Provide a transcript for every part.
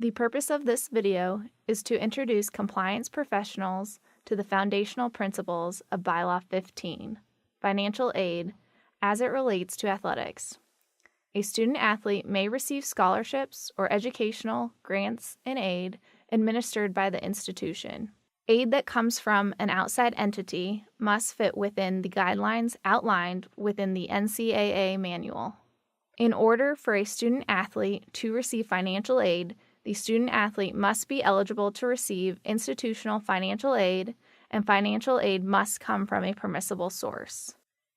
The purpose of this video is to introduce compliance professionals to the foundational principles of Bylaw 15, financial aid, as it relates to athletics. A student-athlete may receive scholarships or educational grants and aid administered by the institution. Aid that comes from an outside entity must fit within the guidelines outlined within the NCAA manual. In order for a student-athlete to receive financial aid, the student-athlete must be eligible to receive institutional financial aid, and financial aid must come from a permissible source.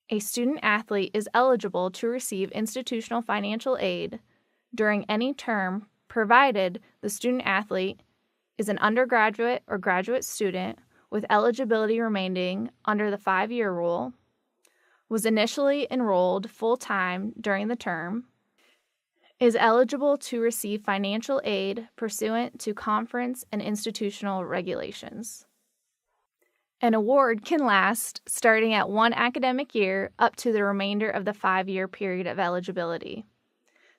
A student-athlete is eligible to receive institutional financial aid during any term provided the student-athlete is an undergraduate or graduate student with eligibility remaining under the 5-year rule, was initially enrolled full-time during the term, is eligible to receive financial aid pursuant to conference and institutional regulations. An award can last starting at 1 academic year up to the remainder of the 5-year period of eligibility.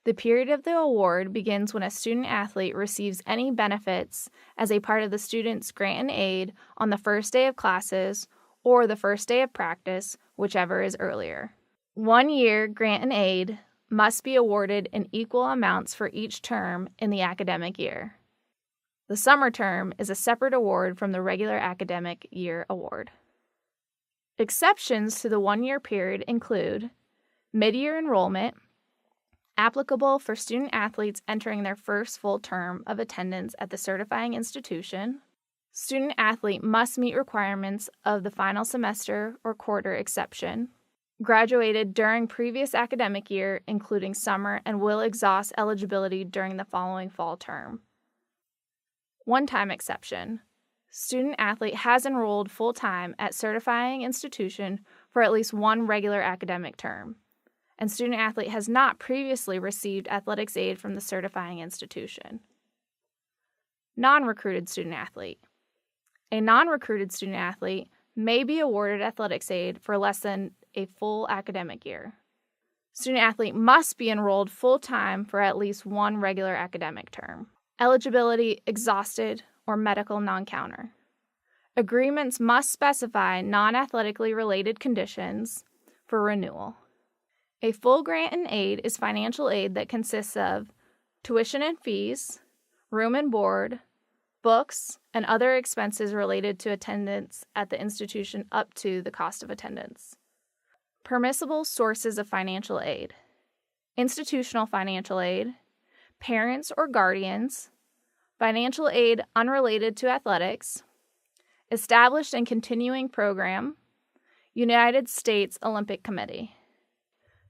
The period of the award begins when a student-athlete receives any benefits as a part of the student's grant and aid on the first day of classes or the first day of practice, whichever is earlier. 1-year grant and aid must be awarded in equal amounts for each term in the academic year. The summer term is a separate award from the regular academic year award. Exceptions to the 1-year period include mid-year enrollment, applicable for student-athletes entering their first full term of attendance at the certifying institution. Student-athlete must meet requirements of the final semester or quarter exception. Graduated during previous academic year, including summer, and will exhaust eligibility during the following fall term. One-time exception. Student-athlete has enrolled full-time at certifying institution for at least one regular academic term, and student-athlete has not previously received athletics aid from the certifying institution. Non-recruited student-athlete. A non-recruited student-athlete may be awarded athletics aid for less than a full academic year. Student-athlete must be enrolled full-time for at least one regular academic term. Eligibility exhausted or medical non-counter. Agreements must specify non-athletically related conditions for renewal. A full grant and aid is financial aid that consists of tuition and fees, room and board, books, and other expenses related to attendance at the institution up to the cost of attendance. Permissible sources of financial aid: institutional financial aid, parents or guardians, financial aid unrelated to athletics, established and continuing program, United States Olympic Committee.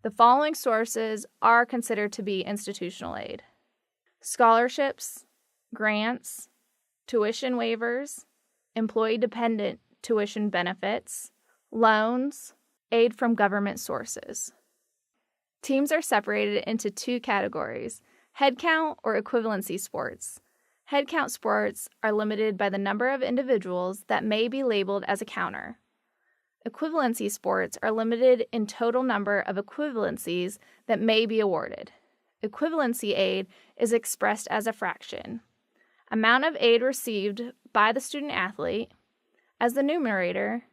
The following sources are considered to be institutional aid: scholarships, grants, tuition waivers, employee-dependent tuition benefits, loans, aid from government sources. Teams are separated into 2 categories: head count or equivalency sports. Head count sports are limited by the number of individuals that may be labeled as a counter. Equivalency sports are limited in total number of equivalencies that may be awarded. Equivalency aid is expressed as a fraction. Amount of aid received by the student-athlete as the numerator,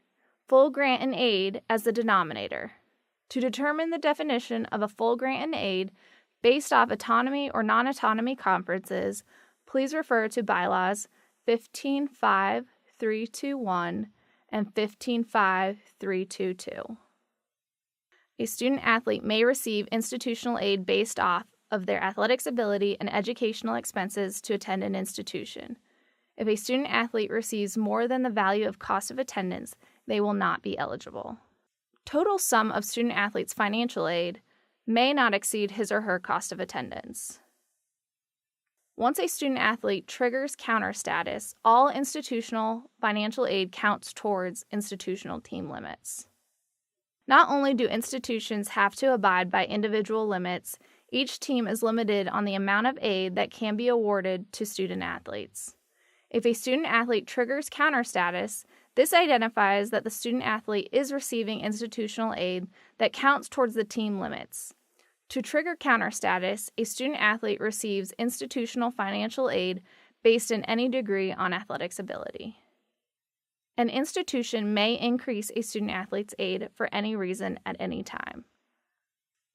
full grant and aid as the denominator. To determine the definition of a full grant and aid based off autonomy or non-autonomy conferences, please refer to Bylaws 15.5.321 and 15.5.322. A student-athlete may receive institutional aid based off of their athletics ability and educational expenses to attend an institution. If a student-athlete receives more than the value of cost of attendance, they will not be eligible. Total sum of student-athlete's financial aid may not exceed his or her cost of attendance. Once a student-athlete triggers counter status, all institutional financial aid counts towards institutional team limits. Not only do institutions have to abide by individual limits, each team is limited on the amount of aid that can be awarded to student-athletes. If a student-athlete triggers counter status, this identifies that the student-athlete is receiving institutional aid that counts towards the team limits. To trigger counter status, a student-athlete receives institutional financial aid based in any degree on athletics ability. An institution may increase a student-athlete's aid for any reason at any time.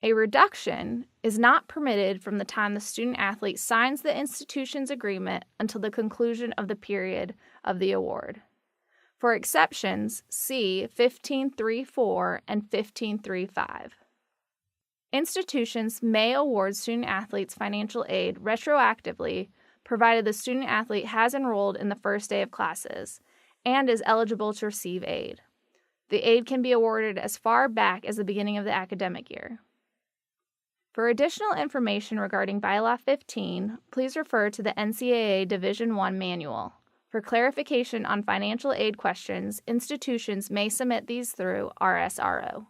A reduction is not permitted from the time the student-athlete signs the institution's agreement until the conclusion of the period of the award. For exceptions, see 15.3.4 and 15.3.5. Institutions may award student-athletes financial aid retroactively provided the student-athlete has enrolled in the first day of classes and is eligible to receive aid. The aid can be awarded as far back as the beginning of the academic year. For additional information regarding Bylaw 15, please refer to the NCAA Division I Manual. For clarification on financial aid questions, institutions may submit these through RSRO.